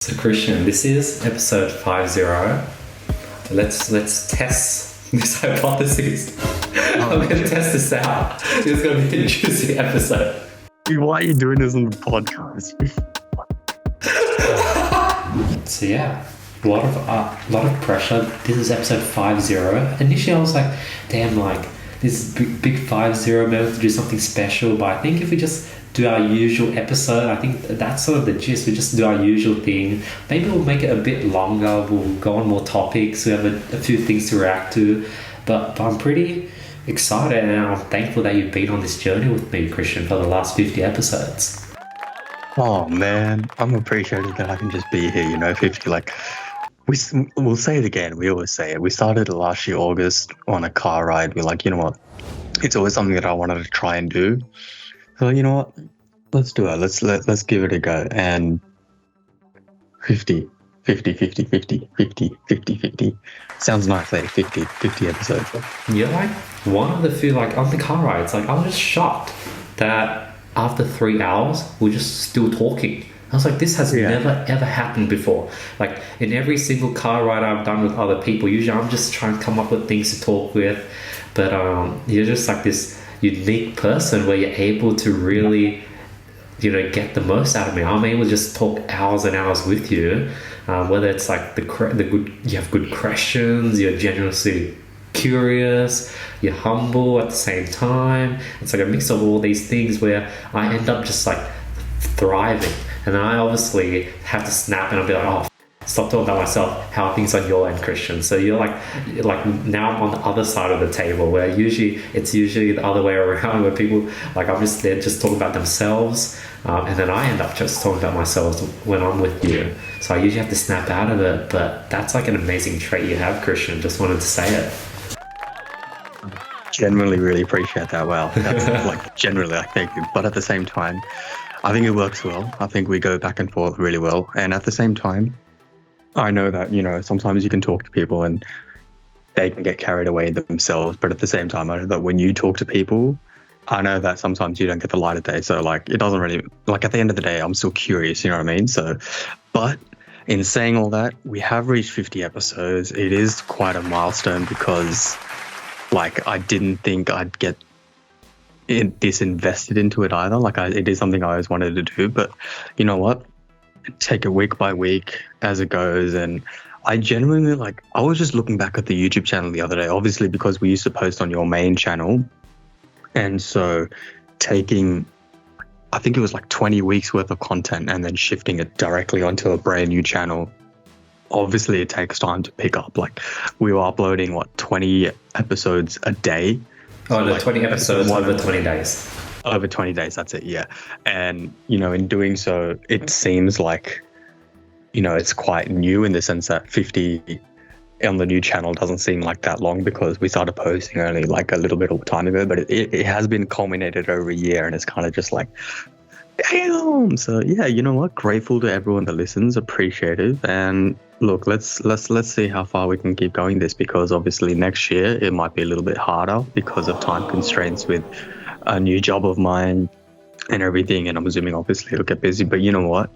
So Christian, this is episode 50. Let's test this hypothesis. I'm gonna test this out. It's gonna be a juicy episode. Why are you doing this on the podcast? So yeah, a lot of pressure. This is episode 50. Initially I was like, damn, like this big 50 maybe to do something special, but I think if we just do our usual episode, I think that's sort of the gist. We just do our usual thing. Maybe we'll make it a bit longer. We'll go on more topics. We have a few things to react to. But I'm pretty excited and I'm thankful that you've been on this journey with me, Christian, for the last 50 episodes. Oh man, I'm appreciative that I can just be here, 50. Like, we'll say it again. We always say it. We started last year, August, on a car ride. We're like, you know what? It's always something that I wanted to try and do. So you know what? Let's do it. Let's give it a go. And 50 sounds nice. Like 50 episodes. You're like one of the few, like on the car rides, like I was just shocked that after 3 hours we're just still talking. I was like, this has never ever happened before. Like in every single car ride I've done with other people, usually I'm just trying to come up with things to talk with, but you're just like this unique person where you're able to really get the most out of me. I'm able to just talk hours and hours with you, whether it's like the good, you have good questions, you're genuinely curious, you're humble at the same time. It's like a mix of all these things where I end up just like thriving, and I obviously have to snap and I'll be like, oh, stop talking about myself. How are things on your end, Christian? So you're like now I'm on the other side of the table where it's usually the other way around, where people like I'm just there just talking about themselves, and then I end up just talking about myself when I'm with you. So I usually have to snap out of it, but that's like an amazing trait you have, Christian. Just wanted to say it. Genuinely really appreciate that. Wow. That's like generally I thank you. But at the same time, I think it works well. I think we go back and forth really well. And at the same time, I know that, sometimes you can talk to people and they can get carried away themselves. But at the same time, I know that when you talk to people, I know that sometimes you don't get the light of day. So like, it doesn't really, like at the end of the day, I'm still curious, you know what I mean? So, but in saying all that, we have reached 50 episodes. It is quite a milestone because like, I didn't think I'd get this invested into it either. Like it is something I always wanted to do, but you know what? Take it week by week as it goes. And I genuinely I was just looking back at the YouTube channel the other day, obviously because we used to post on your main channel. And so taking, I think it was like 20 weeks worth of content and then shifting it directly onto a brand new channel. Obviously it takes time to pick up. Like we were uploading 20 episodes a day. Oh, no, 20 episodes over 20 days. Over 20 days, that's it, yeah. And, in doing so, it seems like, it's quite new in the sense that 50 on the new channel doesn't seem like that long because we started posting only like a little bit of time ago, but it has been culminated over a year and it's kind of just like, damn. So yeah, you know what? Grateful to everyone that listens, appreciative. And look, let's see how far we can keep going this, because obviously next year it might be a little bit harder because of time constraints with a new job of mine and everything, and I'm assuming obviously it'll get busy, but you know what,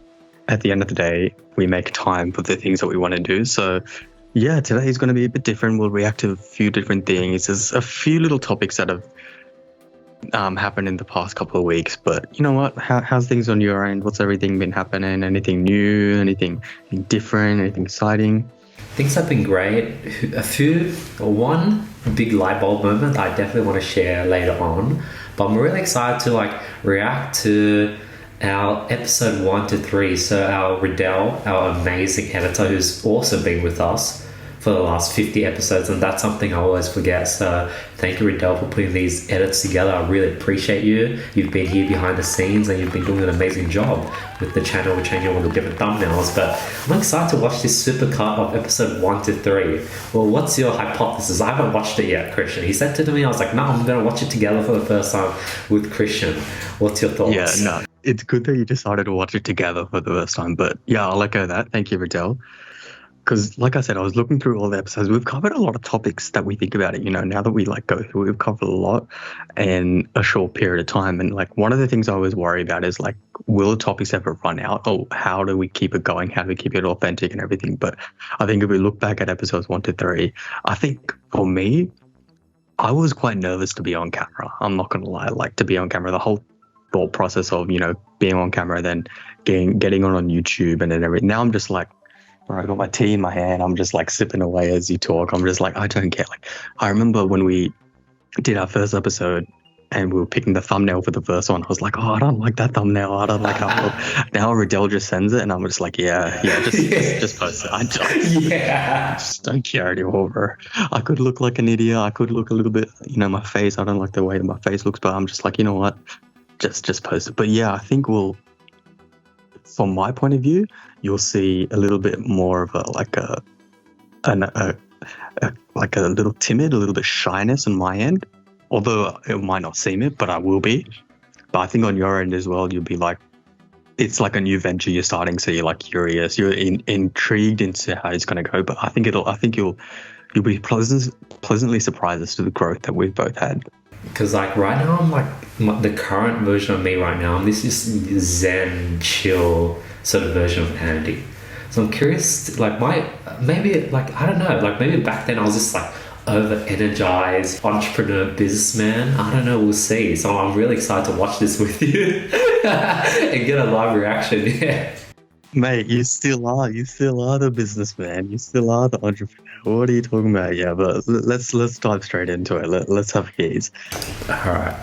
at the end of the day we make time for the things that we want to do. So yeah, today is going to be a bit different. We'll react to a few different things. There's a few little topics that have happened in the past couple of weeks, but you know what, how's things on your end? What's everything been happening? Anything new, anything different, anything exciting? Things have been great. One big light bulb moment I definitely want to share later on, but I'm really excited to react to our episode 1 to 3. So our Riddell, our amazing editor, who's also been with us for the last 50 episodes, and that's something I always forget. So thank you, Riddell, for putting these edits together. I really appreciate you. You've been here behind the scenes and you've been doing an amazing job with the channel. We're changing all the different thumbnails, but I'm excited to watch this supercut of episode 1 to 3. Well, what's your hypothesis? I haven't watched it yet, Christian. He said to me, I was like, no, I'm going to watch it together for the first time with Christian. What's your thoughts? Yeah, no, it's good that you decided to watch it together for the first time, but yeah, I'll echo that. Thank you, Riddell. because like I said, I was looking through all the episodes. We've covered a lot of topics that we think about it. Now that we like go through, we've covered a lot in a short period of time. And like one of the things I always worry about is like, will the topics ever run out? Or how do we keep it going? How do we keep it authentic and everything? But I think if we look back at episodes 1 to 3, I think for me, I was quite nervous to be on camera. I'm not gonna lie, like to be on camera, the whole thought process of being on camera, then getting on YouTube and then everything. Now I'm just like, all right, I got my tea in my hand. I'm just like sipping away as you talk. I'm just like, I don't care. Like, I remember when we did our first episode and we were picking the thumbnail for the first one. I was like, oh, I don't like that thumbnail. I don't like how. Now Riddell just sends it, and I'm just like, just post it. I just don't care anymore, bro. I could look like an idiot. I could look a little bit, my face. I don't like the way that my face looks, but I'm just like, you know what? Just post it. But yeah, I think from my point of view, you'll see a little bit more of a little timid, a little bit shyness on my end. Although it might not seem it, but I will be. But I think on your end as well, you'll be like, it's like a new venture you're starting, so you're like curious, you're intrigued into how it's going to go. But I think you'll be pleasantly surprised as to the growth that we've both had. Because like right now I'm like the current version of me right now. This is zen, chill sort of version of Andy. So I'm curious, like maybe I don't know, like maybe back then I was just like over-energized entrepreneur businessman. I don't know, we'll see. So I'm really excited to watch this with you and get a live reaction. Yeah. Mate, you still are the businessman. You still are the entrepreneur. What are you talking about? Yeah, but let's dive straight into it. Let's have keys. All right.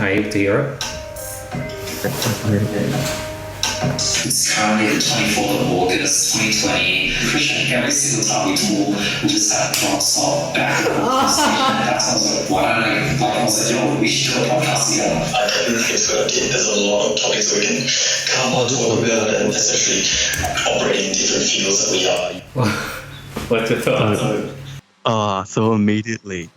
Are you able to hear it? It's currently the 24th of August 2020. Christian, every single time we talk, we just have drops off back and forth. That's also why don't I was like, yo, we should do a podcast together. I definitely think it's a good idea. There's a lot of topics that we can come on talk about, and especially operating in different fields that we are. What's your thoughts? So immediately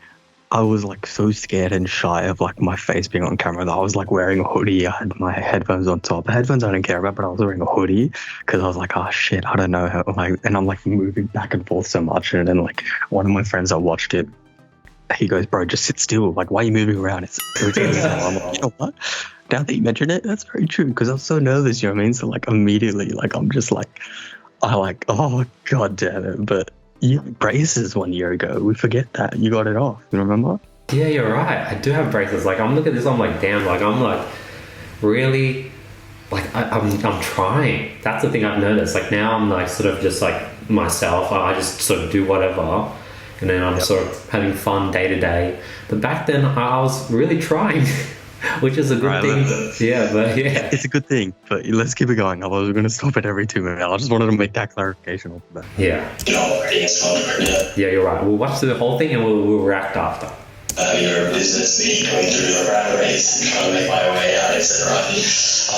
I was like so scared and shy of like my face being on camera that I was like wearing a hoodie. I had my headphones on top. The headphones I don't care about, but I was wearing a hoodie because I was like, oh shit, I don't know how. And I'm like moving back and forth so much. And then like one of my friends that watched it, he goes, bro, just sit still. Like, why are you moving around? It's irritating. I'm like, you know what? Now that you mention it, that's very true because I was so nervous. You know what I mean? So like immediately, like I'm just like, oh god damn it, but. You had braces 1 year ago. We forget that. You got it off. You remember? Yeah, you're right. I do have braces. Like, I'm looking at this, I'm like, damn, like, I'm like, really, like, I'm trying. That's the thing I've noticed. Like, now I'm like, sort of just like myself. I just sort of do whatever. And then I'm sort of having fun day to day. But back then, I was really trying. Which is a good thing. Yeah. It's a good thing, but let's keep it going. Otherwise, we're going to stop it every 2 minutes. I just wanted to make that clarification off the bat. Yeah. Yeah, you're right. We'll watch the whole thing and we'll react after. You're a business, me going through a rat race and trying to make my way out, etc. I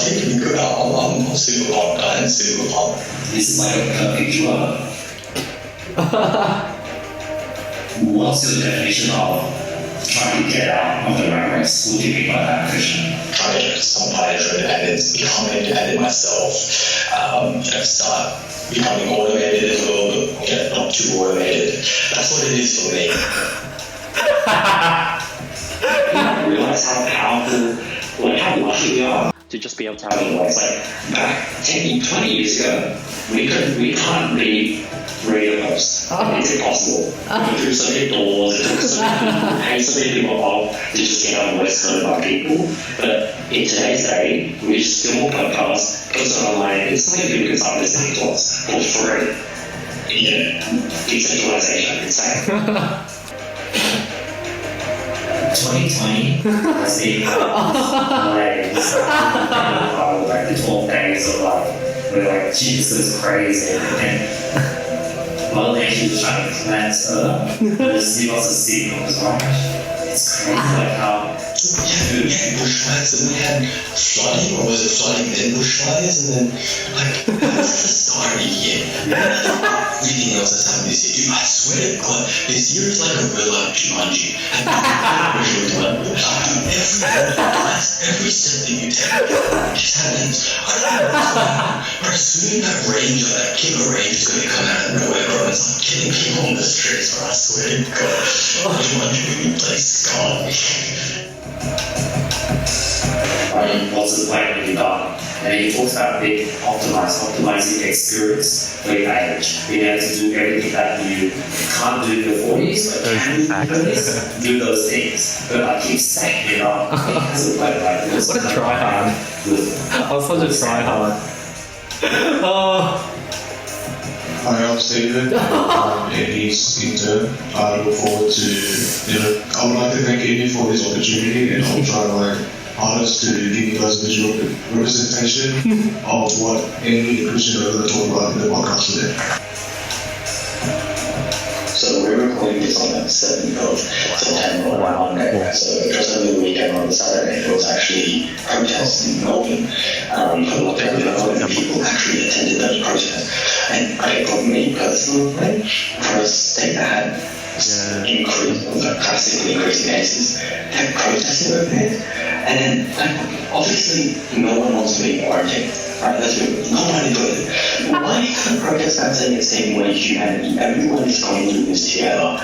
think it'd be good. I'm super pumped, guys. Super pumped. This is like a perfect one. What's the definition of trying to get out of the rat race? What do you mean by that, Christian? Trying to get some financial independence, become independent myself, start becoming automated as well, but not too automated. That's what it is for me. You don't realize how powerful, like how lucky we are to just be able to have a voice. Like back 10, 20 years ago, we can't read radio posts. It's impossible. We threw so many doors, it took so many people off to just get our voice heard by people. But in today's day, we just film a podcast, post it online, instantly people can start listening to us for free. Yeah, decentralization, insane. 2020 has been like the 12 days of like, we're like, Jesus is crazy. And well, they actually trying to cleanse Earth. Just give us a signals, right? It's crazy like how we had bushfires and we had flooding, or was it flooding then bushfires? And then, like, that's the start of the year. Everything else that's happened this year, dude, I swear to God, this year is like a real life Jumanji. And every step that you take just happens. I don't know what's going on, but as soon as that range or that killer range is going to come out of nowhere, bro, it's like killing people on the streets, bro. I swear to God. Jumanji, place is gone. What's the plan when you're done? And he talks about optimizing the experience for your age. Being able to do everything that you can't do in your 40s, but can do in your 30s, do those things. But I keep saying, he has a plan, right? What a tryhard. I was such a tryhard. Oh. I am Steven, and he's intern. I look forward to, I would like to thank Eddie for this opportunity, and I'll try to hardest to give you guys visual representation of what Andy and Christian are going to talk about in the podcast today. So we're recording this on the 7th of September on Monday. So just over the weekend on the Saturday, there was actually protests in Melbourne. For lockdown, people actually attended those protests. And I got me personally, for a state that had drastically increasing cases, they're protesting over there. And then, obviously, no one wants to be in quarantine. Right? That's what no one enjoys it. Why do you kind of protest that saying it's taking away humanity? Everyone is going through this together.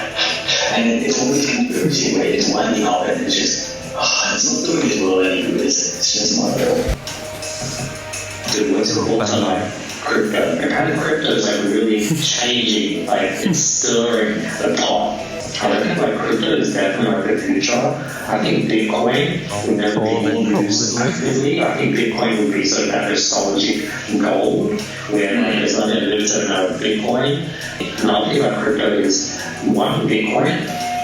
And then it's always conspiracy where it's winding up and it's just, it's not doing as well any good, is it? It's just not real. Dude, what's the whole time? Crypto. Apparently crypto is like really changing, like it's stirring the pot. I reckon like crypto is definitely like the future. I think Bitcoin will never be used actively. I think Bitcoin would be sort of that nostalgic gold where like there's not a limited amount of Bitcoin. Another thing about crypto is one Bitcoin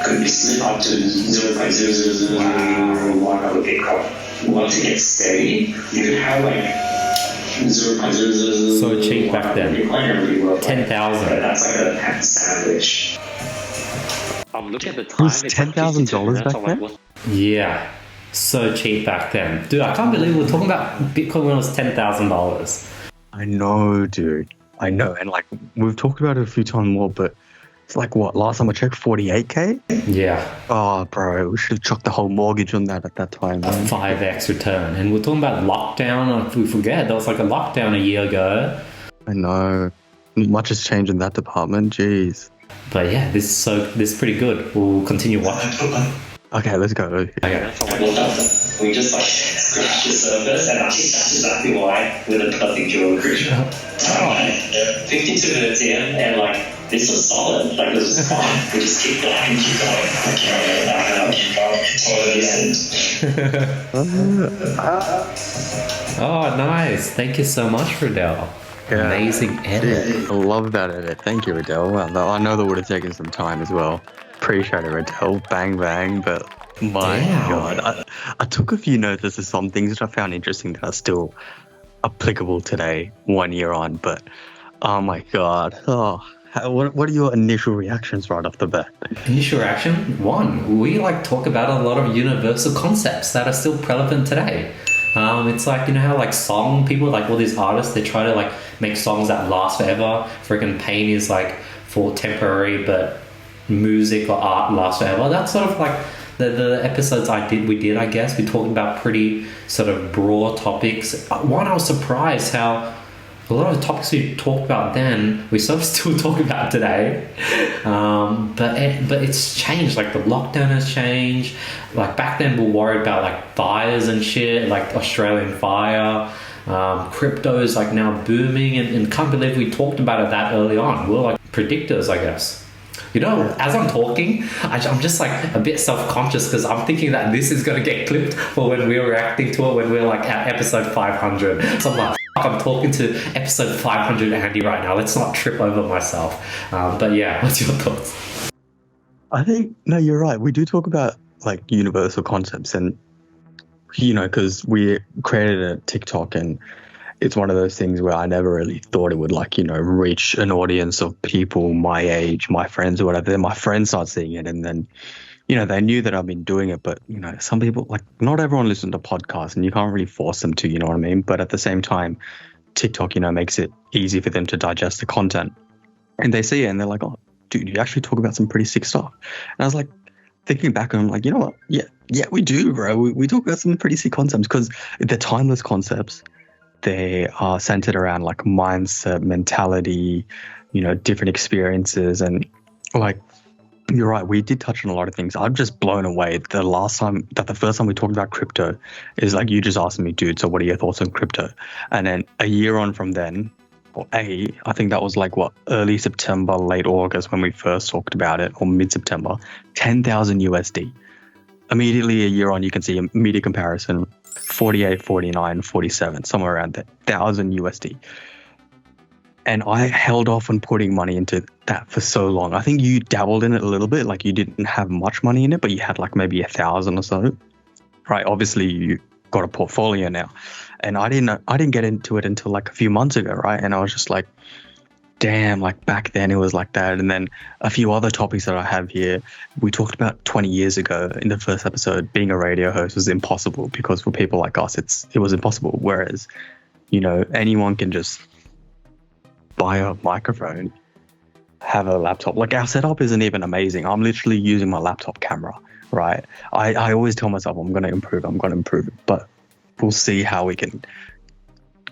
could be split up to 0.0001 of a Bitcoin. Once it gets steady, you could have like 0.0001. So cheap back then. 10,000. That's like a ham sandwich. I'm looking at the time. It was $10,000 back then? Yeah. So cheap back then. Dude, I can't believe we're talking about Bitcoin when it was $10,000. I know, dude. I know. And like, we've talked about it a few times more, but it's like what? Last time I checked, 48K? Yeah. Oh, bro. We should have chucked the whole mortgage on that at that time. Man. 5x return. And we're talking about lockdown. If we forget, there was like a lockdown a year ago. I know. Much has changed in that department. Jeez. But yeah, this is pretty good. We'll continue watching. Okay, let's go. Okay. We just like scratched the surface, and I think that's exactly why we're the perfect dual creature. 52 minutes in, and like this was solid. Like this was fun. We just keep going. I can't Oh, nice. Thank you so much, Riddell. Yeah. Amazing edit. Dude, I love that edit. Thank you, Riddell. Well, I know that would have taken some time as well. Appreciate it, Riddell. Bang, bang. But my God, I took a few notices of some things that I found interesting that are still applicable today, 1 year on. But oh my God. What are your initial reactions right off the bat? Initial reaction? One, we like talk about a lot of universal concepts that are still relevant today. It's like, you know how like song people, like all these artists, they try to like make songs that last forever. Freaking pain is like for temporary, but music or art lasts forever. That's sort of like the episodes we did, I guess. We talked about pretty sort of broad topics. One, I was surprised how a lot of the topics we talked about then, we sort of still talk about today. But it's changed. Like the lockdown has changed. Like back then we were worried about like fires and shit, like Australian fire. Crypto is like now booming, and can't believe we talked about it that early on. We're like predictors, I guess. You know, as I'm talking, I'm just like a bit self-conscious because I'm thinking that this is going to get clipped for when we're reacting to it when we're like at episode 500. So I'm like, I'm talking to episode 500 Andy right now. Let's not trip over myself. But yeah, what's your thoughts? I think, no, you're right. We do talk about like universal concepts and, you know, because we created a TikTok and it's one of those things where I never really thought it would like, you know, reach an audience of people my age, my friends or whatever. Then my friends start seeing it and then they knew that I've been doing it, but, some people, like, not everyone listens to podcasts and you can't really force them to, you know what I mean? But at the same time, TikTok, makes it easy for them to digest the content. And they see it and they're like, oh, dude, you actually talk about some pretty sick stuff. And I was like, thinking back, and I'm like, you know what? Yeah, we do, bro. We talk about some pretty sick concepts because they're timeless concepts. They are centered around like mindset, mentality, different experiences. And like, you're right, we did touch on a lot of things. I'm just blown away. The first time we talked about crypto is like, you just asked me, dude, so what are your thoughts on crypto? And then a year on from then, I think that was like early September, late August when we first talked about it, or mid-September, 10,000 USD. Immediately a year on, you can see a media comparison, 48, 49, 47, somewhere around there, 1,000 USD. And I held off on putting money into that for so long. I think you dabbled in it a little bit, like you didn't have much money in it, but you had like maybe 1,000 or so, right? Obviously you got a portfolio now. And I didn't get into it until like a few months ago, right? And I was just like, damn, like back then it was like that. And then a few other topics that I have here, we talked about 20 years ago in the first episode, being a radio host was impossible because for people like us, it was impossible. Whereas, anyone can just buy a microphone, have a laptop. Like our setup isn't even amazing. I'm literally using my laptop camera, right? I always tell myself I'm going to improve it, but we'll see how we can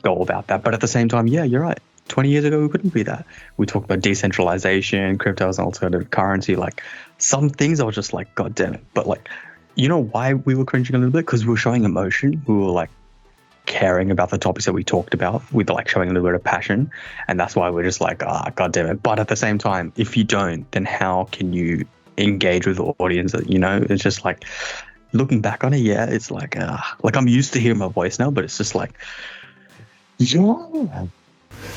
go about that. But at the same time, yeah, you're right. 20 years ago, we couldn't be that. We talked about decentralization, crypto as an alternative currency. Like some things I was just like, God damn it. But like, why we were cringing a little bit? Because we were showing emotion. We were like caring about the topics that we talked about with like showing a little bit of passion. And that's why we're just like, God damn it. But at the same time, if you don't, then how can you engage with the audience? It's just like, looking back on it, yeah, it's like I'm used to hearing my voice now, but it's just like, yeah.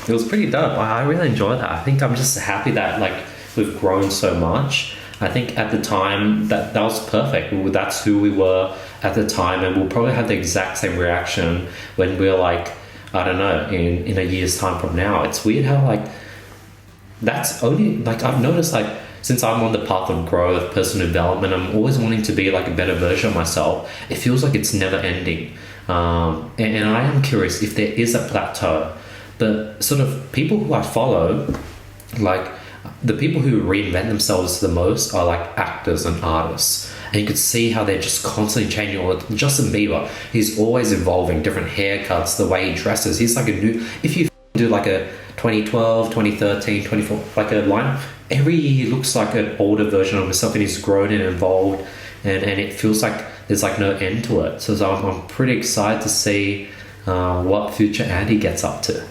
It was pretty dope. I really enjoyed that. I think I'm just happy that like we've grown so much. I think at the time that was perfect. That's who we were at the time, and we'll probably have the exact same reaction when we're like, I don't know, in a year's time from now. It's weird how like that's only like I've noticed like since I'm on the path of growth, personal development, I'm always wanting to be like a better version of myself. It feels like it's never ending. And I am curious if there is a plateau. The sort of people who I follow, like the people who reinvent themselves the most are like actors and artists. And you could see how they're just constantly changing. Justin Bieber, he's always evolving, different haircuts, the way he dresses. He's like if you do like a 2012, 2013, 24, like a line, every year he looks like an older version of himself, and he's grown and evolved, and it feels like there's like no end to it. So I'm pretty excited to see what future Andy gets up to.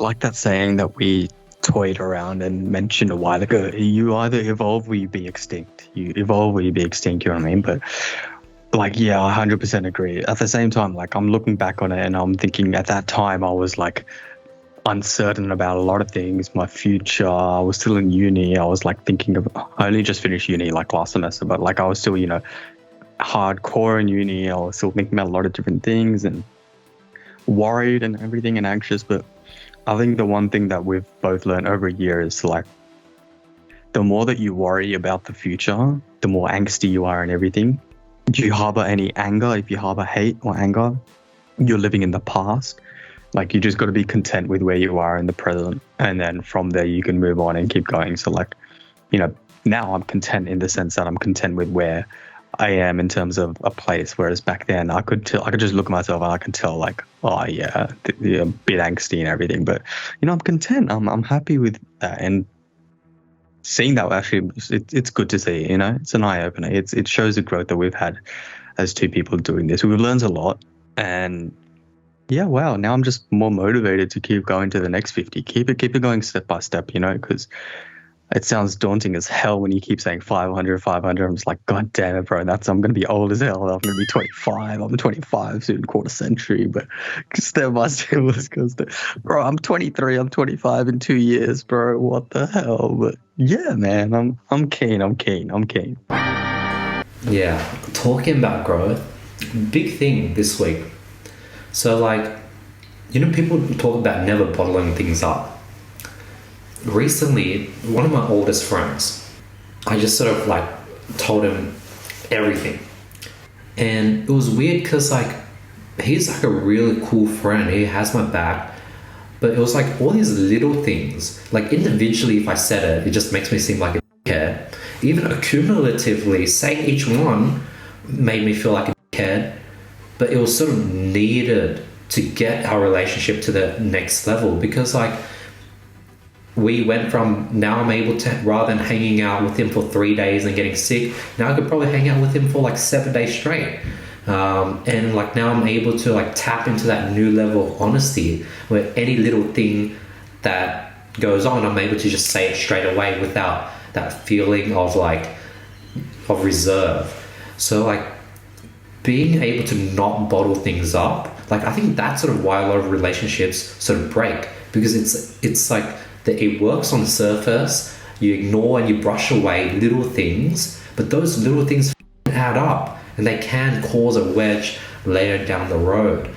Like that saying that we toyed around and mentioned a while ago, you either evolve or you be extinct. You evolve or you be extinct, you know what I mean? But like, yeah, I 100% agree. At the same time, like I'm looking back on it and I'm thinking at that time I was like uncertain about a lot of things, my future. I was still in uni. I was like thinking of, I only just finished uni like last semester, but like I was still, hardcore in uni. I was still thinking about a lot of different things and worried and everything and anxious. But I think the one thing that we've both learned over a year is like, the more that you worry about the future, the more angsty you are and everything. If you harbor any anger, if you harbor hate or anger, you're living in the past. Like you just got to be content with where you are in the present. And then from there you can move on and keep going. So like, now I'm content in the sense that I'm content with where I am in terms of a place. Whereas back then I could just look at myself and I can tell like, oh yeah, they're a bit angsty and everything, but I'm content. I'm happy with that. And seeing that actually, it's good to see, it's an eye opener. It shows the growth that we've had as two people doing this. We've learned a lot, and yeah, wow. Now I'm just more motivated to keep going to the next 50. Keep it going step by step, because it sounds daunting as hell when you keep saying 500. I'm just like, God damn it, bro. I'm going to be old as hell. I'm going to be 25. I'm 25 soon, quarter century. But step by step, let's go. Bro, I'm 23. I'm 25 in 2 years, bro. What the hell? But yeah, man, I'm keen. Yeah, talking about growth, big thing this week. So like, people talk about never bottling things up. Recently, one of my oldest friends, I just sort of like told him everything. And it was weird because like he's like a really cool friend. He has my back. But it was like all these little things. Like individually, if I said it, it just makes me seem like a dickhead. Even accumulatively, saying each one made me feel like a dickhead. But it was sort of needed to get our relationship to the next level, because like we went from, now I'm able to, rather than hanging out with him for 3 days and getting sick, now I could probably hang out with him for like 7 days straight. And like now I'm able to like tap into that new level of honesty where any little thing that goes on, I'm able to just say it straight away without that feeling of like of reserve. So like being able to not bottle things up, like I think that's sort of why a lot of relationships sort of break, because it's like that it works on the surface, you ignore and you brush away little things, but those little things add up and they can cause a wedge later down the road.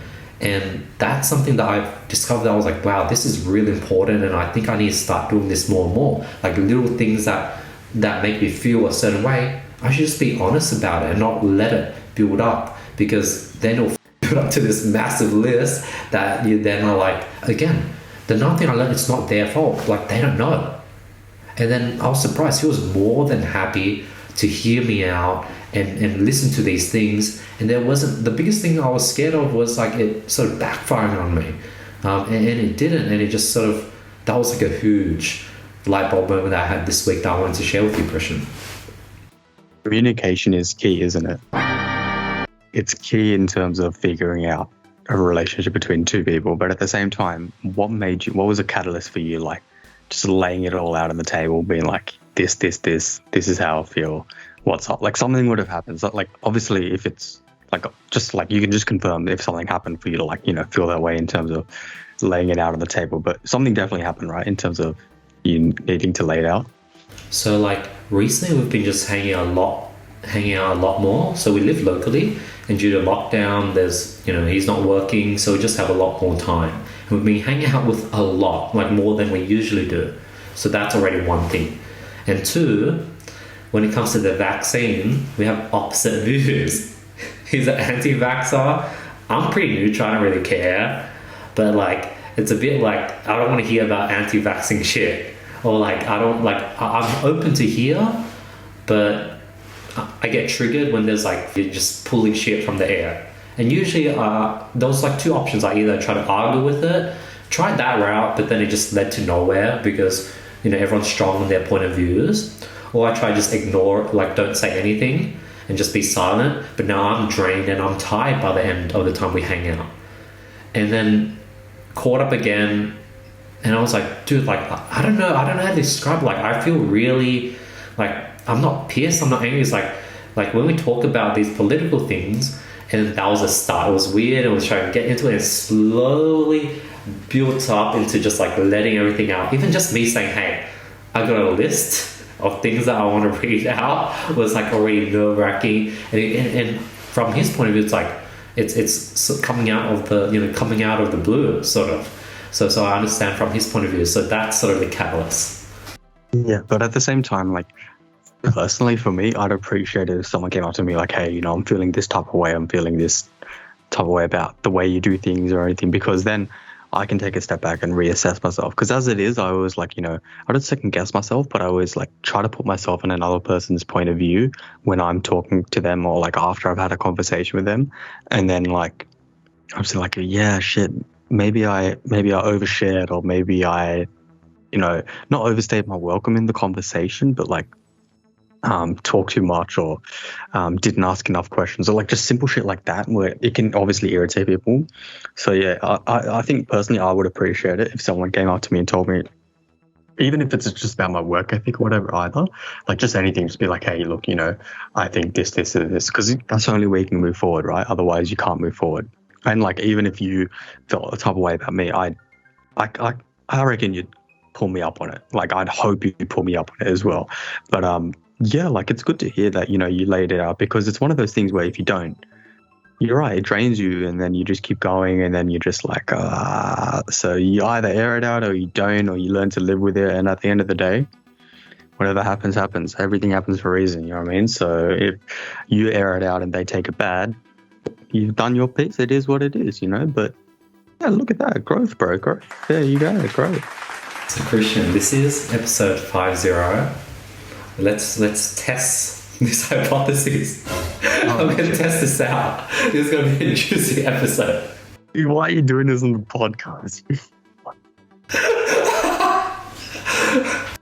And that's something that I've discovered that I was like, wow, this is really important, and I think I need to start doing this more and more. Like little things that make me feel a certain way, I should just be honest about it and not let it build up, because then it'll build up to this massive list that you then are like, again, the another thing I learned, it's not their fault, like they don't know. And then I was surprised, he was more than happy to hear me out and listen to these things. And there wasn't, the biggest thing I was scared of was like it sort of backfiring on me, and it didn't. And it just sort of, that was like a huge light bulb moment that I had this week that I wanted to share with you, Christian. Communication is key, isn't it? It's key in terms of figuring out a relationship between two people, but at the same time, what was a catalyst for you, like just laying it all out on the table, being like, this is how I feel, what's up? Like something would have happened. So like obviously if it's like, just like you can just confirm if something happened for you to like, you know, feel that way in terms of laying it out on the table, but something definitely happened, right? In terms of you needing to lay it out. So like recently we've been just hanging out a lot more. So we live locally, and due to lockdown, there's, you know, he's not working, so we just have a lot more time. And we've been hanging out with a lot, like more than we usually do. So that's already one thing. And two, when it comes to the vaccine, we have opposite views. He's an anti-vaxxer. I'm pretty neutral, I don't really care. But like, it's a bit like, I don't want to hear about anti-vaxxing shit. Or like, I'm open to hear, but I get triggered when there's like, you're just pulling shit from the air. And usually those like two options. I either try to argue with it, tried that route, but then it just led to nowhere because, you know, everyone's strong on their point of views. Or I try to just ignore, like don't say anything and just be silent. But now I'm drained and I'm tired by the end of the time we hang out. And then caught up again, and I was like, dude, like I don't know how to describe. Like I feel really like, I'm not pissed, I'm not angry. It's like when we talk about these political things, and that was a start. It was weird. I was trying to get into it, and slowly built up into just like letting everything out. Even just me saying, hey, I got a list of things that I want to read out was like already nerve-wracking. And from his point of view, it's like it's coming out of the blue, sort of. So I understand from his point of view. So that's sort of the catalyst. Yeah, but at the same time, like personally for me, I'd appreciate it if someone came up to me like, hey, you know, I'm feeling this type of way, I'm feeling this type of way about the way you do things or anything, because then I can take a step back and reassess myself. Because as it is, I always like, you know, I don't second guess myself, but I always like try to put myself in another person's point of view when I'm talking to them, or like after I've had a conversation with them. And then like, I'm just like, yeah, shit, maybe I overshared, or maybe I, you know, not overstayed my welcome in the conversation, but like talk too much, or didn't ask enough questions, or like just simple shit like that, where it can obviously irritate people. So yeah, I think personally I would appreciate it if someone came up to me and told me, even if it's just about my work ethic or whatever, either like just anything, just be like, hey, look, you know, I think this, and this, because that's the only way you can move forward, right? Otherwise you can't move forward. And like, even if you felt a type of way about me, I reckon you'd pull me up on it. Like I'd hope you pull me up on it as well. But yeah, like it's good to hear that, you know, you laid it out, because it's one of those things where if you don't, you're right, it drains you, and then you just keep going, and then you're just like, so you either air it out or you don't, or you learn to live with it. And at the end of the day, whatever happens, happens. Everything happens for a reason, you know what I mean? So if you air it out and they take it bad, you've done your piece. It is what it is, you know? But yeah, look at that. Growth, bro. Growth. There you go. Growth. So Christian, this is episode 50. Let's test this hypothesis. I'm going to test this out. This is going to be a juicy episode. Why are you doing this on the podcast?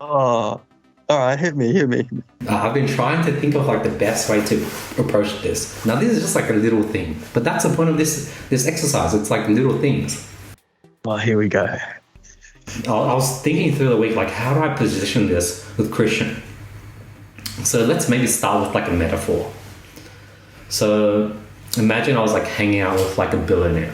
Oh, all right, hit me. I've been trying to think of like the best way to approach this. Now, this is just like a little thing, but that's the point of this exercise. It's like little things. Well, here we go. I was thinking through the week, like, how do I position this with Christian? So let's maybe start with like a metaphor. So imagine I was like hanging out with like a billionaire.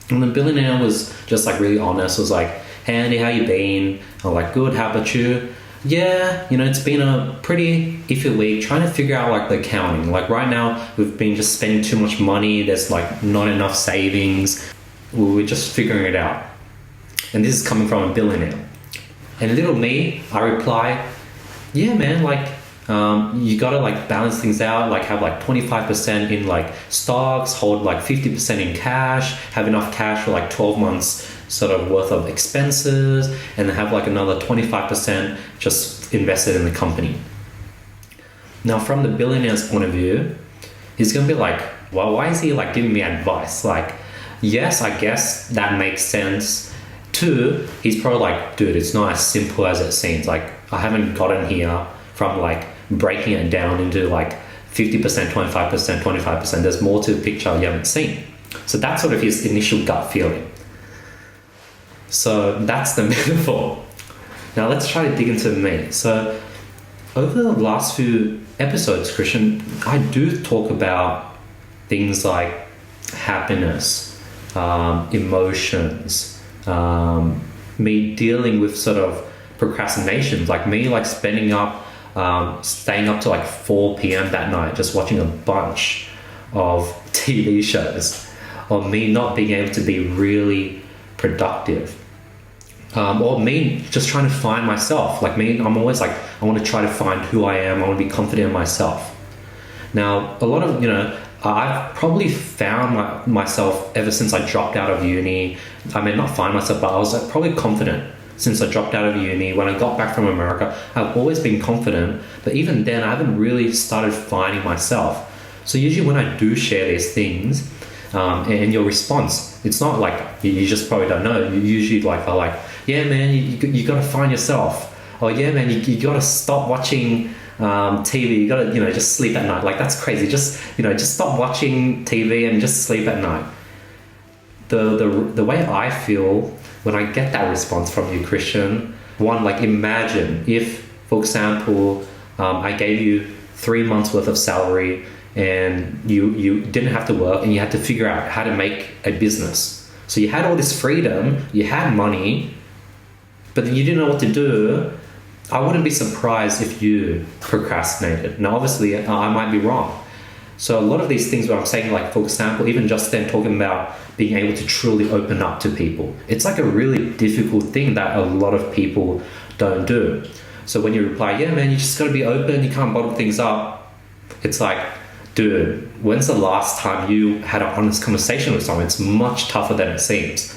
And the billionaire was just like really honest, was like, "Hey Andy, how you been?" I'm like, "Good, how about you?" "Yeah, it's been a pretty iffy week, trying to figure out like the accounting. Like right now, we've been just spending too much money. There's like not enough savings. We're just figuring it out." And this is coming from a billionaire. And little me, I reply, "Yeah, man, like, you gotta like balance things out, like have like 25% in like stocks, hold like 50% in cash, have enough cash for like 12 months sort of worth of expenses, and then have like another 25% just invested in the company." Now, from the billionaire's point of view, he's gonna be like, "Well, why is he like giving me advice?" Like, yes, I guess that makes sense. Two, he's probably like, "Dude, it's not as simple as it seems. Like, I haven't gotten here from like breaking it down into like 50%, 25%, 25%. There's more to the picture you haven't seen." So that's sort of his initial gut feeling. So that's the metaphor. Now let's try to dig into me. So over the last few episodes, Christian, I do talk about things like happiness, emotions, me dealing with sort of procrastinations, like me like staying up to like 4 p.m. that night just watching a bunch of TV shows, or me not being able to be really productive, or me just trying to find myself. Like me, I'm always like, I want to try to find who I am. I want to be confident in myself. Now, a lot of, I've probably found myself ever since I dropped out of uni. I may not find myself, but I was like probably confident since I dropped out of uni. When I got back from America, I've always been confident, but even then I haven't really started finding myself. So usually when I do share these things, and your response, it's not like you just probably don't know. You usually like are like, "Yeah, man, you got to find yourself." Or, "Yeah, man, you got to stop watching TV. You got to just sleep at night." Like, that's crazy. Just stop watching TV and just sleep at night. The way I feel when I get that response from you, Christian, one, like, imagine if, for example, I gave you 3 months worth of salary and you didn't have to work and you had to figure out how to make a business. So you had all this freedom, you had money, but then you didn't know what to do. I wouldn't be surprised if you procrastinated. Now, obviously, I might be wrong. So a lot of these things where I'm saying, like, for example, even just then talking about being able to truly open up to people, it's like a really difficult thing that a lot of people don't do. So when you reply, "Yeah, man, you just got to be open, you can't bottle things up," it's like, dude, when's the last time you had an honest conversation with someone? It's much tougher than it seems.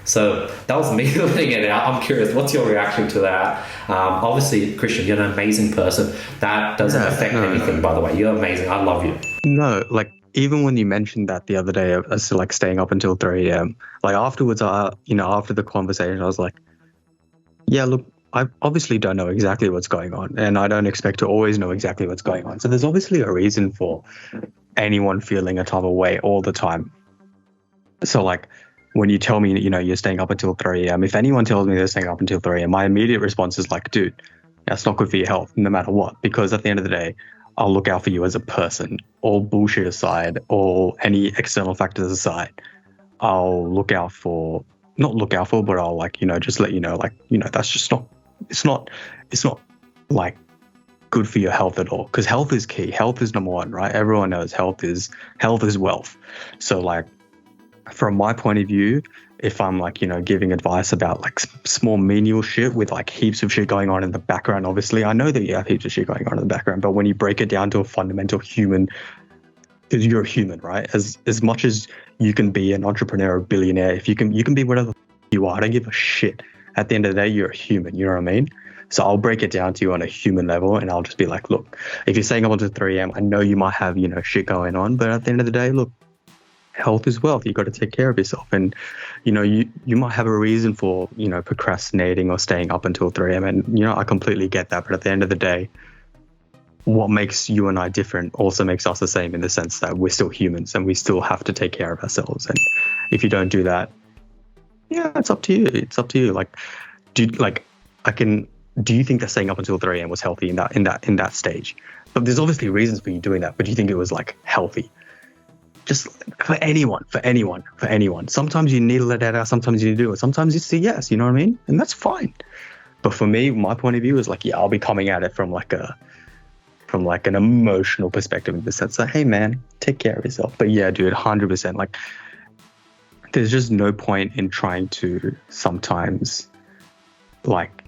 So that was me letting it out. I'm curious, what's your reaction to that? Obviously, Christian, you're an amazing person. That doesn't affect anything, by the way. You're amazing. I love you. No, like, even when you mentioned that the other day, as like staying up until 3 a.m., like afterwards, after the conversation, I was like, yeah, look, I obviously don't know exactly what's going on, and I don't expect to always know exactly what's going on. So there's obviously a reason for anyone feeling a type of way all the time. So like, when you tell me, you're staying up until 3 a.m., if anyone tells me they're staying up until 3 a.m., my immediate response is like, dude, that's not good for your health, no matter what. Because at the end of the day, I'll look out for you as a person. All bullshit aside, all any external factors aside, I'll not look out for, but I'll just let you know, that's just not, it's not like good for your health at all. Because health is key. Health is number one, right? Everyone knows health is wealth. So like, from my point of view, if I'm like, giving advice about like small menial shit with like heaps of shit going on in the background, obviously, I know that you have heaps of shit going on in the background, but when you break it down to a fundamental human, because you're a human, right? As much as you can be an entrepreneur or billionaire, if you can be whatever you are. I don't give a shit. At the end of the day, you're a human. You know what I mean? So I'll break it down to you on a human level, and I'll just be like, look, if you're saying up until 3 a.m., I know you might have, shit going on, but at the end of the day, look, health is wealth. You got to take care of yourself, and you might have a reason for procrastinating or staying up until 3 a.m. and I completely get that, but at the end of the day, what makes you and I different also makes us the same in the sense that we're still humans and we still have to take care of ourselves. And if you don't do that, it's up to you. It's up to you. Like, do you think that staying up until 3 a.m. was healthy in that stage? But there's obviously reasons for you doing that. But do you think it was like healthy? Just for anyone. Sometimes you need to let that out. Sometimes you do it. Sometimes you say yes. You know what I mean? And that's fine. But for me, my point of view is like, I'll be coming at it from an emotional perspective in the sense that, hey man, take care of yourself. But yeah, dude, 100%. Like, there's just no point in trying to sometimes, like,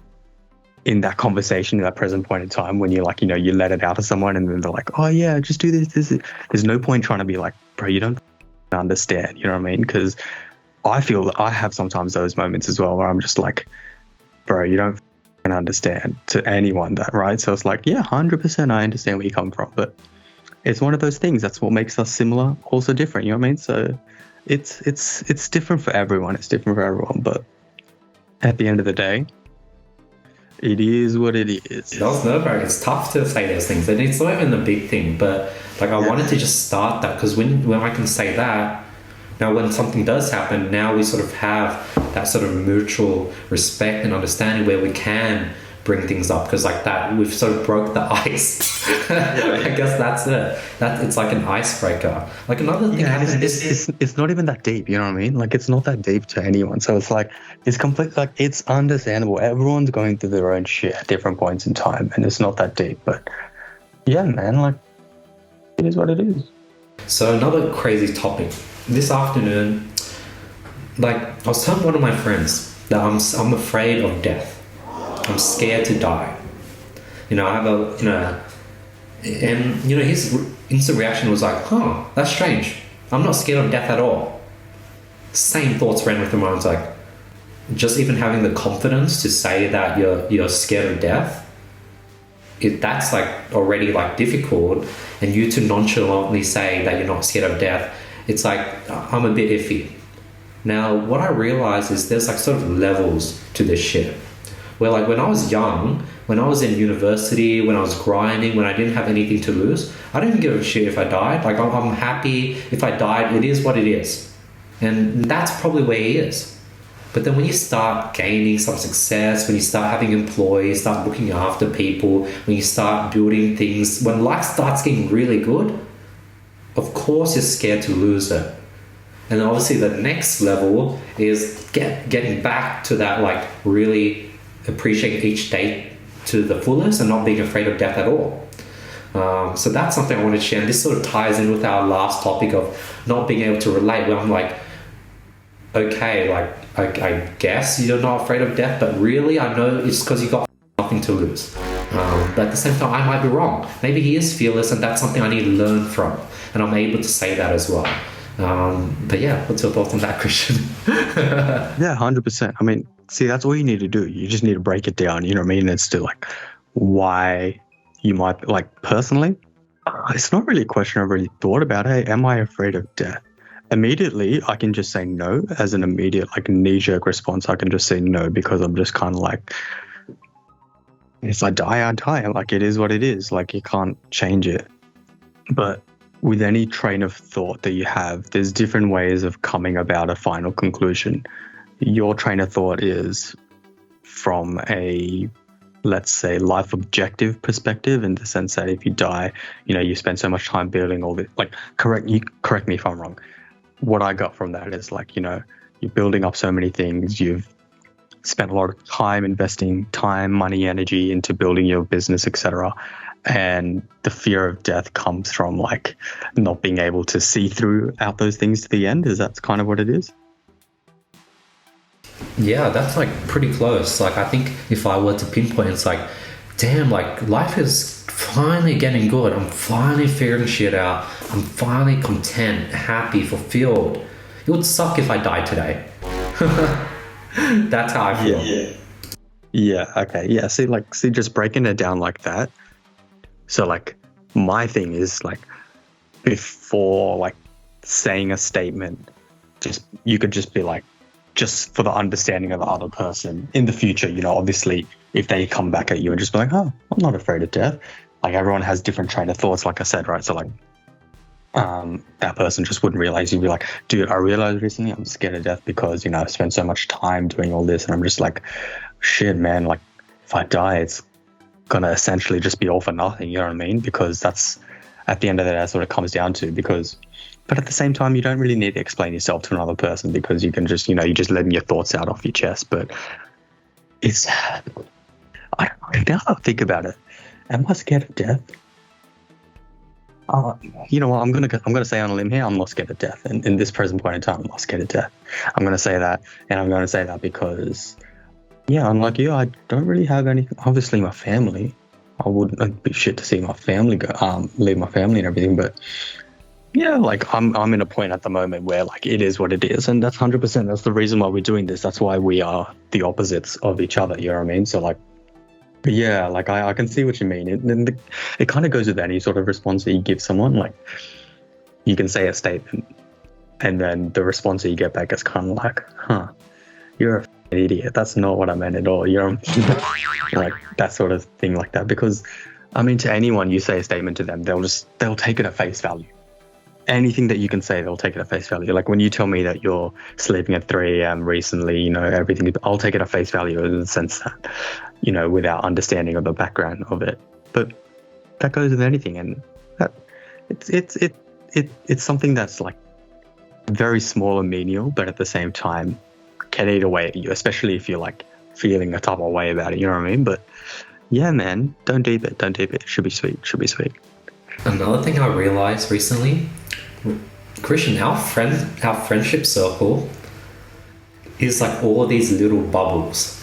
in that conversation, in that present point in time, when you're like, you let it out to someone and then they're like, oh yeah, just do this. There's no point trying to be like, bro, you don't understand. You know what I mean? Because I feel that I have sometimes those moments as well where I'm just like, bro, you don't understand to anyone that, right? So it's like, 100% I understand where you come from, but it's one of those things. That's what makes us similar, also different. You know what I mean? So it's different for everyone. It's different for everyone, but at the end of the day, it is what it is. That was nerve-wracking. It's tough to say those things, and it's not even a big thing. But like, I wanted to just start that because when I can say that, now when something does happen, now we sort of have that sort of mutual respect and understanding where we can bring things up, because like that we've sort of broke the ice. I guess that's it. It's like an icebreaker. Like another thing happened. It's not even that deep. You know what I mean? Like, it's not that deep to anyone. So it's like, it's complete. Like, it's understandable. Everyone's going through their own shit at different points in time, and it's not that deep. But yeah, man, like, it is what it is. So another crazy topic. This afternoon, like, I was telling one of my friends that I'm afraid of death. I'm scared to die. I have his instant reaction was like, that's strange. I'm not scared of death at all. Same thoughts ran with my mind. Like, just even having the confidence to say that you're scared of death, that's like already like difficult. And you to nonchalantly say that you're not scared of death, it's like, I'm a bit iffy. Now, what I realized is there's like sort of levels to this shit. Where like when I was young, when I was in university, when I was grinding, when I didn't have anything to lose, I didn't give a shit if I died. Like, I'm happy if I died, it is what it is. And that's probably where he is. But then when you start gaining some success, when you start having employees, start looking after people, when you start building things, when life starts getting really good, of course you're scared to lose it. And then obviously the next level is getting back to that, like, really appreciating each day to the fullest and not being afraid of death at all. So that's something I want to share. And this sort of ties in with our last topic of not being able to relate, where I'm like, okay, like, I guess you're not afraid of death, but really I know it's because you got nothing to lose. But at the same time, I might be wrong. Maybe he is fearless, and that's something I need to learn from. And I'm able to say that as well. But yeah, what's your thoughts on that, Christian? Yeah, 100%. I mean, see, that's all you need to do. You just need to break it down. You know what I mean? It's to like why you might, like, personally, it's not really a question I've really thought about. Hey, am I afraid of death? Immediately, I can just say no. As an immediate, like, knee-jerk response, I can just say no, because I'm just kind of like, if I die, I die. Like, it is what it is. Like, you can't change it. But with any train of thought that you have, there's different ways of coming about a final conclusion. Your train of thought is from a, let's say, life objective perspective, in the sense that if you die, you spend so much time building all this, like, correct me if I'm wrong. What I got from that is like, you're building up so many things. You've spent a lot of time investing time, money, energy into building your business, etc. And the fear of death comes from like not being able to see through out those things to the end. Is that kind of what it is? Yeah, that's like pretty close. Like, I think if I were to pinpoint, it's like, damn, like life is finally getting good. I'm finally figuring shit out. I'm finally content, happy, fulfilled. It would suck if I died today. That's how I feel. Yeah. Okay. Yeah. See, just breaking it down like that. So, like, my thing is like, before like saying a statement, you could just be like, just for the understanding of the other person in the future, you know, obviously if they come back at you and just be like, oh, I'm not afraid of death. Like, everyone has different train of thoughts, like I said, right? So like, that person just wouldn't realize. You'd be like, dude, I realized recently I'm scared of death because, you know, I've spent so much time doing all this, and I'm just like, shit, man, like if I die, it's gonna essentially just be all for nothing, you know what I mean? Because that's, at the end of the day, that's what it comes down to. But at the same time, you don't really need to explain yourself to another person, because you can just, you know, you just letting your thoughts out off your chest. But it's, I don't know, now I think about it, am I scared of death? You know what, I'm gonna say on a limb here, I'm not scared of death. And in this present point in time, I'm not scared of death. I'm gonna say that, and I'm gonna say that because, yeah, unlike you, I don't really have any. Obviously, my family, I wouldn't be shit to see my family go, leave my family and everything. But yeah, like I'm in a point at the moment where like it is what it is, and that's 100%. That's the reason why we're doing this. That's why we are the opposites of each other. You know what I mean? So like, but yeah, like I can see what you mean. It kind of goes with any sort of response that you give someone. Like, you can say a statement, and then the response that you get back is kind of like, huh, you're a idiot. That's not what I meant at all. You're like that sort of thing like that. Because I mean, to anyone you say a statement to them, they'll take it at face value. Anything that you can say, they'll take it at face value. Like when you tell me that you're sleeping at 3 a.m. recently, you know, everything, I'll take it at face value in the sense that, you know, without understanding of the background of it. But that goes with anything, and that it's something that's like very small and menial, but at the same time can eat away at you, especially if you're like feeling a type of way about it. You know what I mean? But yeah, man, don't deep it. It should be sweet. Another thing I realized recently, Christian, our friendship circle is like all these little bubbles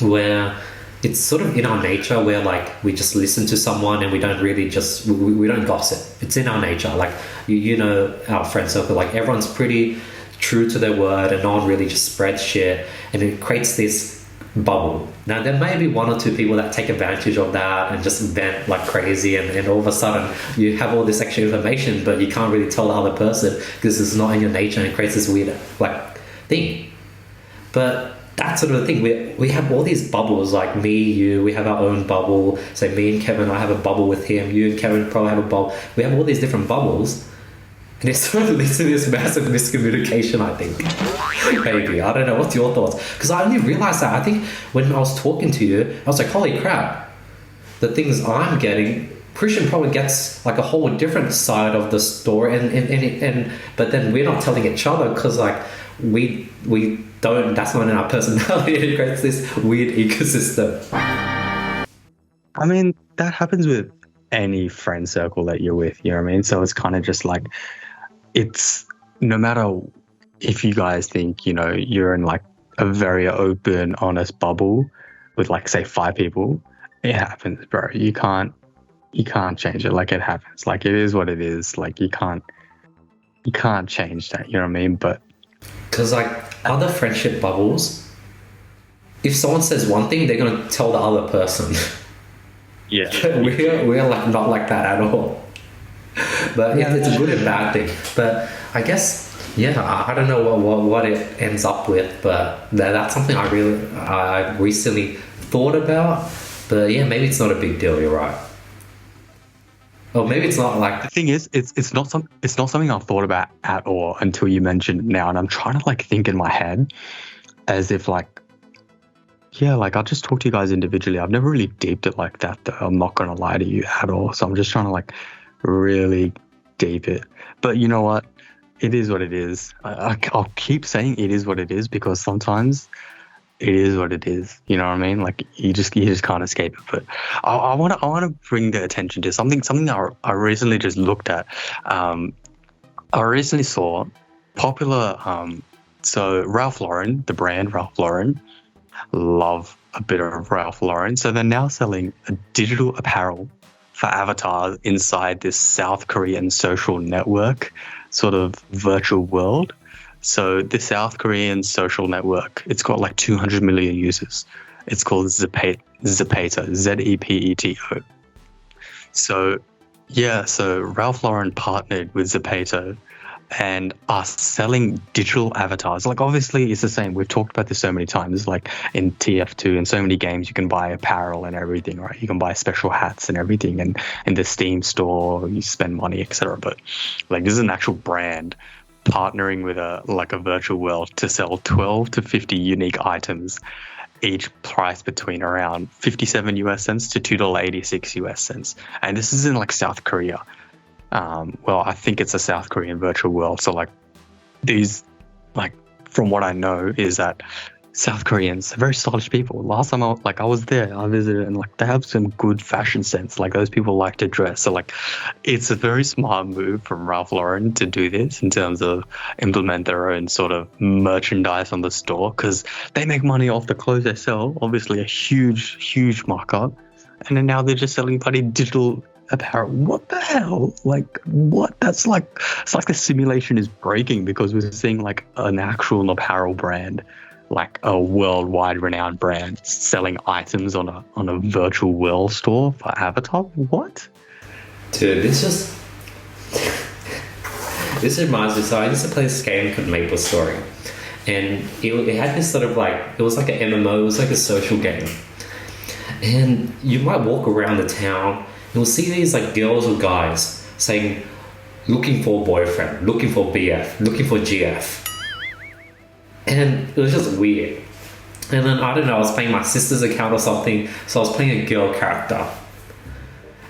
where it's sort of in our nature where like we just listen to someone and we don't really we don't gossip. It's in our nature. Like, you know, our friend circle, like everyone's pretty true to their word and no one really just spreads shit, and it creates this bubble. Now there may be one or two people that take advantage of that and just vent like crazy, and all of a sudden you have all this extra information but you can't really tell the other person because it's not in your nature, and it creates this weird like thing. But that's sort of the thing, we have all these bubbles, like me, you, we have our own bubble. So me and Kevin, I have a bubble with him, you and Kevin probably have a bubble. We have all these different bubbles, and it sort of leads to this massive miscommunication, I think. Maybe. I don't know. What's your thoughts? Because I only realized that, I think, when I was talking to you, I was like, holy crap. The things I'm getting, Christian probably gets like a whole different side of the story. But then we're not telling each other because like we don't, that's not in our personality. It creates this weird ecosystem. I mean, that happens with any friend circle that you're with, you know what I mean? So it's kind of just like, it's no matter if you guys think, you know, you're in like a very open, honest bubble with like say 5 people, it happens, bro. You can't change it. Like, it happens. Like, it is what it is. Like, you can't change that, you know what I mean? But because like other friendship bubbles, if someone says one thing, they're going to tell the other person. Yeah. we're like not like that at all. But yeah, it's a good and bad thing. But I guess, yeah, I don't know what it ends up with, but that's something I recently thought about. But yeah, maybe it's not a big deal. You're right. Or maybe it's not like, the thing is, it's not something I've thought about at all until you mentioned it now, and I'm trying to like think in my head as if like, yeah, like I'll just talk to you guys individually. I've never really deeped it like that, though. I'm not gonna lie to you at all. So I'm just trying to like really deep it. But you know what? It is what it is. I'll keep saying it is what it is, because sometimes it is what it is. You know what I mean? Like you just can't escape it. But I want to bring the attention to something I recently just looked at. I recently saw popular. So Ralph Lauren, the brand Ralph Lauren, love a bit of Ralph Lauren. So they're now selling a digital apparel for avatars inside this South Korean social network sort of virtual world. So the South Korean social network, it's got like 200 million users. It's called Zepeto, Zepeto. So Ralph Lauren partnered with Zepeto and are selling digital avatars. Like obviously it's the same. We've talked about this so many times, like in TF2 and so many games you can buy apparel and everything, right? You can buy special hats and everything, and in the Steam store you spend money, etc. But like this is an actual brand partnering with a virtual world to sell 12 to 50 unique items, each priced between around 57 US cents to $2.86 US cents. And this is in like South Korea. Well, I think it's a South Korean virtual world. So like these, like from what I know is that South Koreans are very stylish people. Last time I was there, I visited, and like they have some good fashion sense. Like those people like to dress. So like it's a very smart move from Ralph Lauren to do this in terms of implement their own sort of merchandise on the store, because they make money off the clothes they sell. Obviously a huge markup, and then now they're just selling bloody digital apparel. What the hell? Like what? It's like the simulation is breaking, because we're seeing like an actual apparel brand, like a worldwide renowned brand, selling items on a virtual world store for Avatar. What? Dude, this reminds me. So I used to play this game called MapleStory, and it had this sort of like, it was like an MMO. It was like a social game, and you might walk around the town. You'll see these like girls or guys saying, looking for a boyfriend, looking for BF, looking for GF. And it was just weird. And then, I don't know, I was playing my sister's account or something, so I was playing a girl character.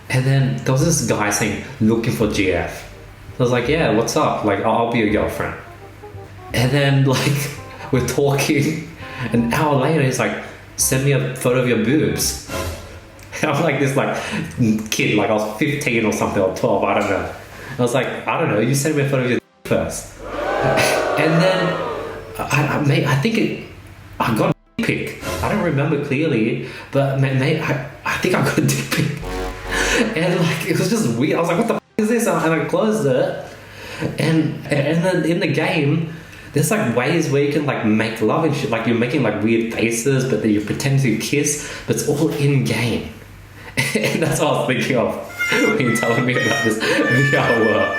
And then there was this guy saying, looking for GF. I was like, yeah, what's up? Like, I'll be your girlfriend. And then, like, we're talking. An hour later, he's like, send me a photo of your boobs. And I'm like this like kid, like I was 15 or something, or 12, I don't know. I was like, I don't know, you send me a photo of your first. And then I think I got a pic. I don't remember clearly, but I think I got a dick pic. And like it was just weird. I was like, what the f is this? And I closed it. And then in the game, there's like ways where you can like make love and shit. Like you're making like weird faces, but then you pretend to kiss, but it's all in game. And that's what I was thinking of when you're telling me about this VR world.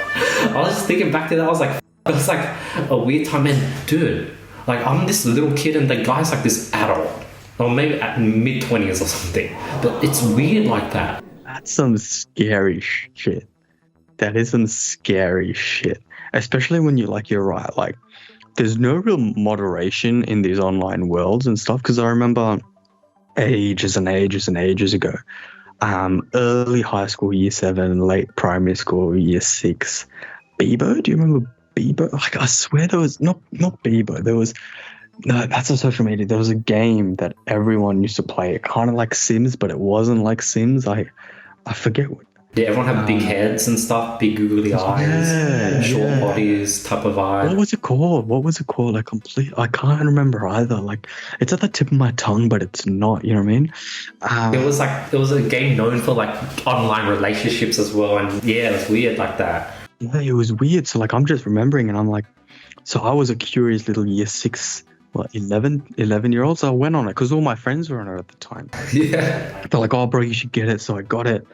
I was just thinking back to that. I was like, it was like a weird time. And dude, like I'm this little kid and the guy's like this adult, or maybe at mid-20s or something. But it's weird like that. That's some scary shit. That is some scary shit. Especially when you're right. Like there's no real moderation in these online worlds and stuff. Because I remember ages ago, early high school, year 7, late primary school, year 6, Bieber. Do you remember Bieber? Like I swear there was not Bieber. There was no. That's on social media. There was a game that everyone used to play. Kind of like Sims, but it wasn't like Sims. I forget what. Yeah, everyone had big heads and stuff, big googly eyes, short bodies, type of eye. What was it called? I can't remember either. Like, it's at the tip of my tongue, but it's not, you know what I mean? It was a game known for like online relationships as well. And yeah, it was weird like that. Yeah, it was weird. So like, I'm just remembering and I'm like, so I was a curious little year 6, 11-year-old. So I went on it because all my friends were on it at the time. Yeah. They're like, oh bro, you should get it. So I got it.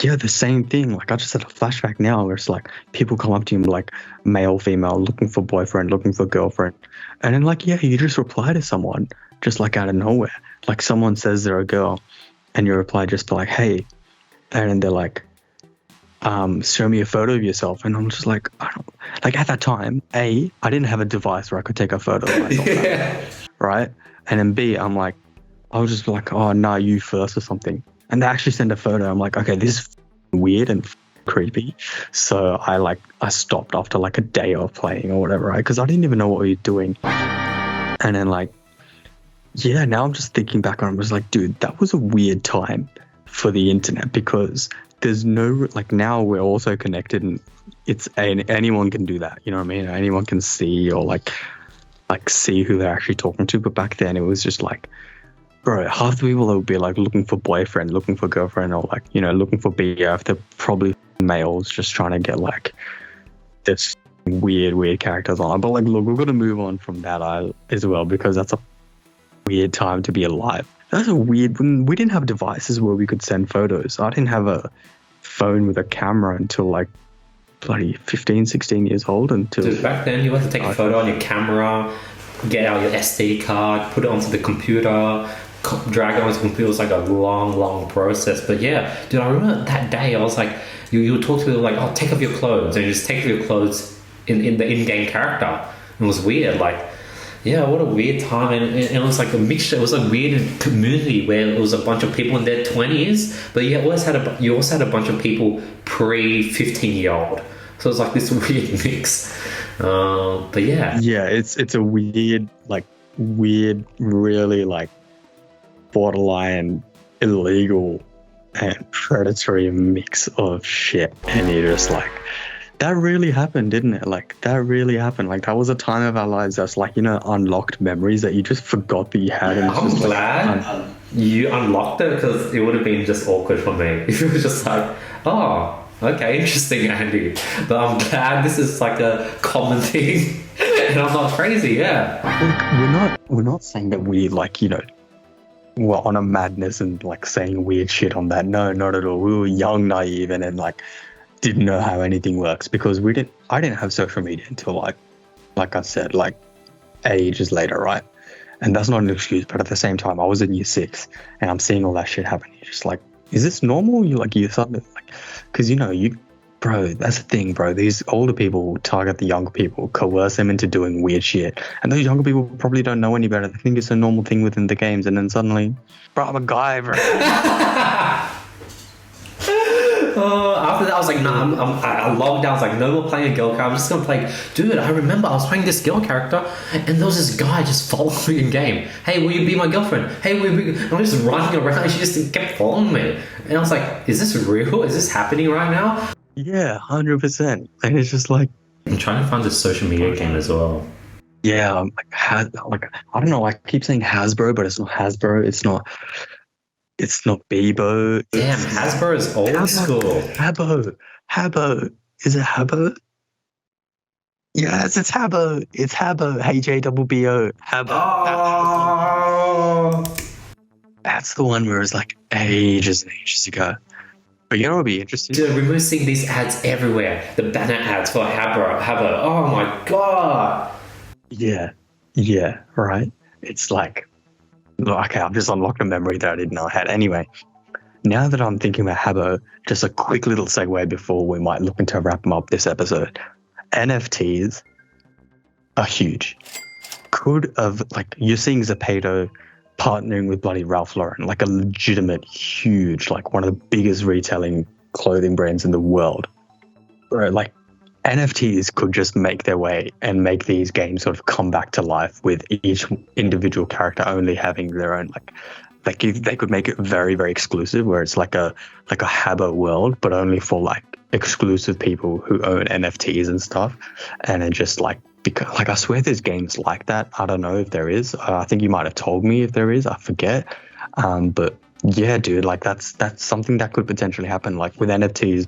Yeah, the same thing. Like I just had a flashback now where it's like people come up to you like male, female, looking for boyfriend, looking for girlfriend. And then like, yeah, you just reply to someone just like out of nowhere. Like someone says they're a girl and you reply just to like, hey. And then they're like, show me a photo of yourself. And I'm just like, I don't, like at that time, I didn't have a device where I could take a photo of myself. Yeah. Right? And then B, I was just like, oh no, you first or something. And they actually send a photo. I'm like, okay, this is weird and creepy. So I stopped after like a day of playing or whatever, right? Because I didn't even know what we were doing. And then like Yeah, now I'm just thinking back on it, I was like, dude, that was a weird time for the internet because there's no, like, now we're also connected and anyone can do that, you know what I mean? Anyone can see or like see who they're actually talking to. But back then it was just like, bro, half the people that would be like looking for boyfriend, looking for girlfriend, or like, you know, looking for BF, they're probably males just trying to get like this weird characters on. But like, look, we've got to move on from that as well because that's a weird time to be alive. That's a weird, when we didn't have devices where we could send photos. I didn't have a phone with a camera until like bloody 15, 16 years old. Until Dude, back then you had to take a photo on your camera, get out your SD card, put it onto the computer, drag it onto the computer. It was like a long process. But yeah, dude, I remember that day I was like, you would talk to people like, oh, take off your clothes, and you just take off your clothes in the in-game character. It was weird, like, yeah, what a weird time. And it was like a mixture. It was a weird community where it was a bunch of people in their 20s, but you also had a bunch of people pre-15-year-old. So it was like this weird mix. But yeah. Yeah, it's a weird, really like borderline illegal and predatory mix of shit. And you're just like, that really happened, didn't it? Like, that really happened. Like, that was a time of our lives that's like, you know, unlocked memories that you just forgot that you had. And I'm glad you unlocked it because it would have been just awkward for me if it was just like, oh, okay, interesting, Andy. But I'm glad this is like a common thing and I'm not crazy, yeah. We're not saying that we, like, you know, were on a madness and like saying weird shit on that. No, not at all. We were young, naive, and then like didn't know how anything works because I didn't have social media until like I said, like ages later, right? And that's not an excuse, but at the same time, I was in year 6 and I'm seeing all that shit happen. You're just like, is this normal? You're something like, because bro, that's the thing, bro. These older people target the younger people, coerce them into doing weird shit. And those younger people probably don't know any better. They think it's a normal thing within the games. And then suddenly, bro, I'm a guy, bro. After that, I was like, nah, I logged out. I was like, no more playing a girl character. I'm just gonna play. Dude, I remember I was playing this girl character, and there was this guy just following me in game. Hey, will you be my girlfriend? Hey, will you be? I'm just running around. She just kept following me, and I was like, is this real? Is this happening right now? Yeah, 100%. And it's just like, I'm trying to find this social media game as well. Yeah, I don't know. I keep saying Hasbro, but it's not Hasbro. It's not Bieber. Damn, Hasbro is old school. Habbo. Is it Habbo? Yes, it's Habbo. It's Habbo. HABBO. Habbo. Oh. That's the one where it's like ages and ages ago. But you know what would be interesting? Dude, we're seeing these ads everywhere. The banner ads for Habbo. Oh my god. Yeah, right. It's like, okay, I've just unlocked a memory that I didn't know I had. Anyway, now that I'm thinking about Habbo, just a quick little segue before we might look into wrapping up this episode. NFTs are huge. Could have, like, you're seeing Zepeto partnering with bloody Ralph Lauren, like a legitimate huge, like one of the biggest retailing clothing brands in the world. Bro, like, NFTs could just make their way and make these games sort of come back to life with each individual character only having their own, like they could make it very, very exclusive where it's like a Habbo world, but only for like exclusive people who own NFTs and stuff. And it just because I swear there's games like that. I don't know if there is. I think you might have told me if there is. I forget. But yeah, dude, like that's something that could potentially happen. Like with NFTs,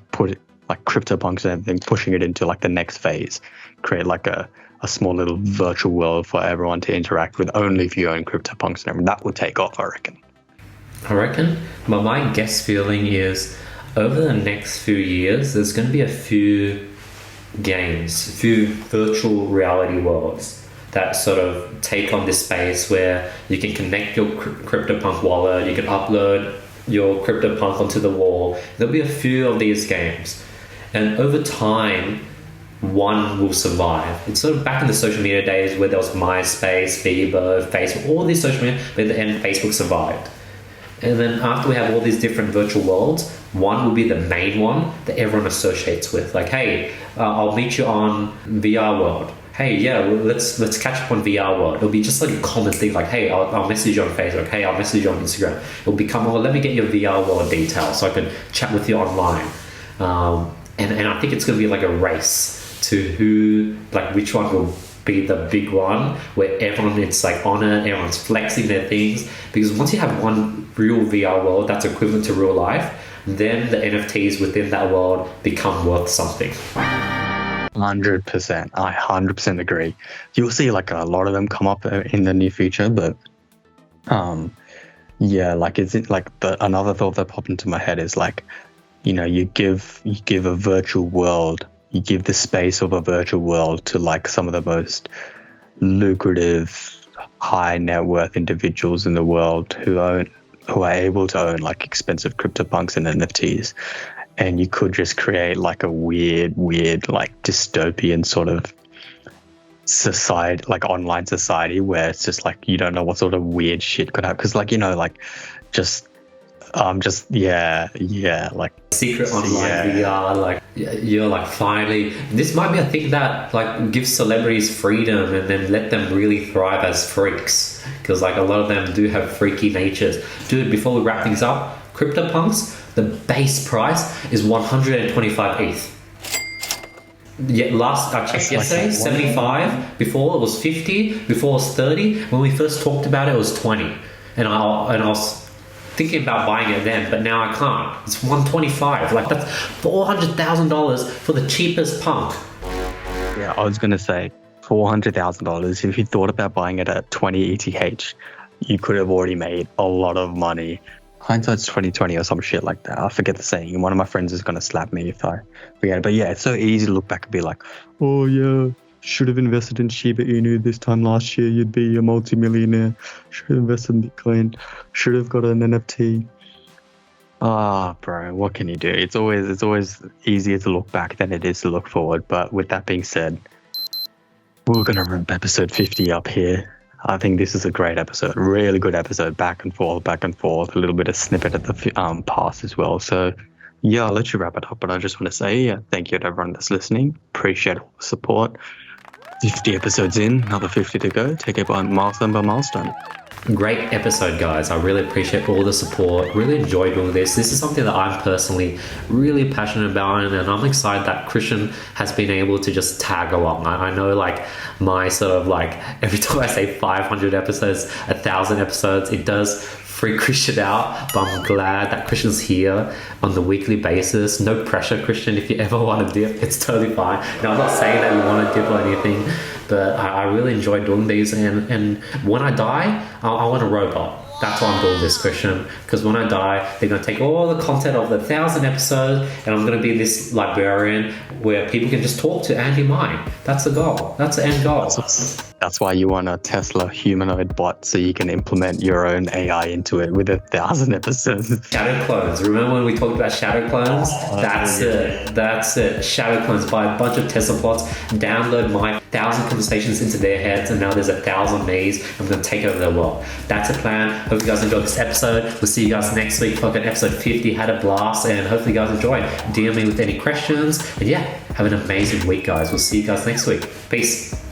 like CryptoPunks and everything, pushing it into like the next phase, create like a small little virtual world for everyone to interact with only if you own CryptoPunks and everything. That would take off, I reckon. But my guess feeling is over the next few years, there's going to be a few games, a few virtual reality worlds that sort of take on this space where you can connect your CryptoPunk wallet, you can upload your CryptoPunk onto the wall. There'll be a few of these games. And over time, one will survive. It's sort of back in the social media days where there was MySpace, Bieber, Facebook, all these social media, but at the end, Facebook survived. And then after we have all these different virtual worlds, one will be the main one that everyone associates with. Like, hey, I'll meet you on VR world. hey, yeah, let's catch up on VR world. It'll be just like a common thing, like, hey, I'll message you on Facebook, hey, I'll message you on Instagram. It'll become, oh, let me get your VR world details so I can chat with you online. And I think it's going to be like a race to who, like, which one will be the big one where everyone is like on it, everyone's flexing their things. Because once you have one real VR world that's equivalent to real life, then the NFTs within that world become worth something. 100%. I 100% agree. You'll see like a lot of them come up in the near future, but yeah, like is it like another thought that popped into my head is like, you know, you give a virtual world, you give the space of a virtual world to like some of the most lucrative, high net worth individuals in the world who are able to own like expensive CryptoPunks and NFTs. And you could just create like a weird, like dystopian sort of society, like online society where it's just like, you don't know what sort of weird shit could happen. Cause like, you know, like yeah, like secret online VR, like you're like finally, this might be a thing that like gives celebrities freedom and then let them really thrive as freaks. Cause like a lot of them do have freaky natures. Dude, before we wrap things up, CryptoPunks, the base price is 125 ETH. Yeah, I checked yesterday, 75. Before it was 50. Before it was 30. When we first talked about it, it was 20. And I was thinking about buying it then, but now I can't. It's 125. Like that's $400,000 for the cheapest punk. Yeah, I was gonna say $400,000. If you thought about buying it at 20 ETH, you could have already made a lot of money. Hindsight's 2020 or some shit like that. I forget the saying. One of my friends is gonna slap me if I forget it. But yeah, it's so easy to look back and be like, oh yeah, should have invested in Shiba Inu this time last year. You'd be a multi-millionaire. Should have invested in Bitcoin. Should have got an NFT. Bro, what can you do? It's always easier to look back than it is to look forward. But with that being said, we're gonna wrap episode 50 up here. I think this is a great episode, really good episode, back and forth, a little bit of snippet of the past as well. So yeah, I'll let you wrap it up, but I just want to say thank you to everyone that's listening. Appreciate all the support. 50 episodes in, another 50 to go. Take it by milestone. Great episode, guys. I really appreciate all the support. Really enjoy doing this. This is something that I'm personally really passionate about, and I'm excited that Christian has been able to just tag along. I know like my sort of like every time I say 500 episodes, 1,000 episodes, it does freak Christian out, but I'm glad that Christian's here on the weekly basis. No pressure, Christian. If you ever want to dip, it's totally fine. Now, I'm not saying that you want to dip or anything, but I really enjoy doing these, and when I die, I want a robot. That's why I'm doing this, Christian, because when I die, they're going to take all the content of the 1,000 episodes, and I'm going to be this librarian where people can just talk to Andy Mine. That's the goal. That's the end goal. That's why you want a Tesla humanoid bot, so you can implement your own AI into it with 1,000 episodes. Shadow clones. Remember when we talked about shadow clones? That's it. Shadow clones. Buy a bunch of Tesla bots, download my 1,000 conversations into their heads, and now there's 1,000 me's. I'm going to take over the world. That's a plan. Hope you guys enjoyed this episode. We'll see you guys next week for episode 50. Had a blast, and hopefully you guys enjoyed. DM me with any questions. And yeah, have an amazing week, guys. We'll see you guys next week. Peace.